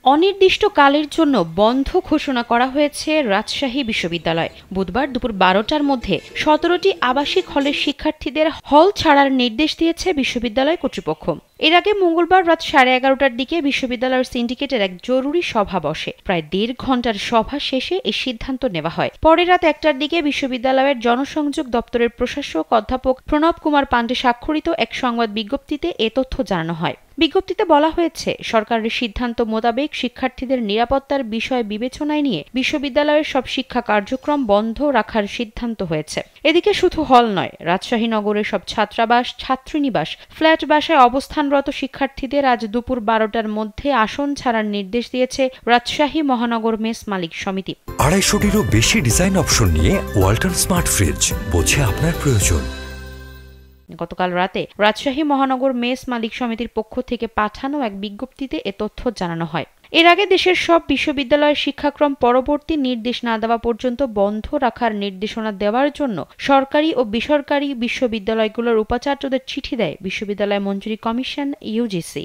অনির্দিষ্টকালের জন্য বন্ধ ঘোষণা করা হয়েছে রাজশাহী বিশ্ববিদ্যালয়। বুধবার দুপুর ১২টার মধ্যে ১৭টি আবাসিক হলের শিক্ষার্থীদের হল ছাড়ার নির্দেশ দিয়েছে বিশ্ববিদ্যালয় কর্তৃপক্ষ। এর আগে মঙ্গলবার রাত ১১:৩০টার দিকে বিশ্ববিদ্যালয়ের সিন্ডিকেটের এক জরুরি সভা বসে। প্রায় ১.৫ ঘণ্টার সভা শেষে এই সিদ্ধান্ত নেওয়া হয়। পরে রাত ১টার দিকে বিশ্ববিদ্যালয়ের জনসংযোগ দপ্তরের প্রশাসক অধ্যাপক প্রণব কুমার পাণ্ডে স্বাক্ষরিত এক সংবাদ বিজ্ঞপ্তিতে এ তথ্য জানানো হয়। বিজ্ঞপ্তিতে বলা হয়েছে, সরকারের সিদ্ধান্ত মোতাবেক শিক্ষার্থীদের নিরাপত্তার বিষয় বিবেচনায় নিয়ে বিশ্ববিদ্যালয়ের সব শিক্ষা কার্যক্রম বন্ধ রাখার সিদ্ধান্ত হয়েছে। এদিকে শুধু হল নয়, রাজশাহী নগরের সব ছাত্রাবাস, ছাত্রীনিবাস, ফ্ল্যাট বাসায় অবস্থানরত শিক্ষার্থীদের আজ দুপুর ১২টার মধ্যে আসন ছাড়ার নির্দেশ দিয়েছে রাজশাহী মহানগর মেস মালিক সমিতি। ২৫০টিরও বেশি ডিজাইন অপশন নিয়ে ওয়ালটন স্মার্ট ফ্রিজ, বোঝে আপনার প্রয়োজন। গতকাল রাতে রাজশাহী মহানগর মেস মালিক সমিতির পক্ষ থেকে পাঠানো এক বিজ্ঞপ্তিতে এ তথ্য জানানো হয়। এর আগে দেশের সব বিশ্ববিদ্যালয়ের শিক্ষাক্রম পরবর্তী নির্দেশ না দেওয়া পর্যন্ত বন্ধ রাখার নির্দেশনা দেওয়ার জন্য সরকারি ও বেসরকারি বিশ্ববিদ্যালয়গুলোর উপাচার্যদের চিঠি দেয় বিশ্ববিদ্যালয় মঞ্জুরি কমিশন ইউজিসি।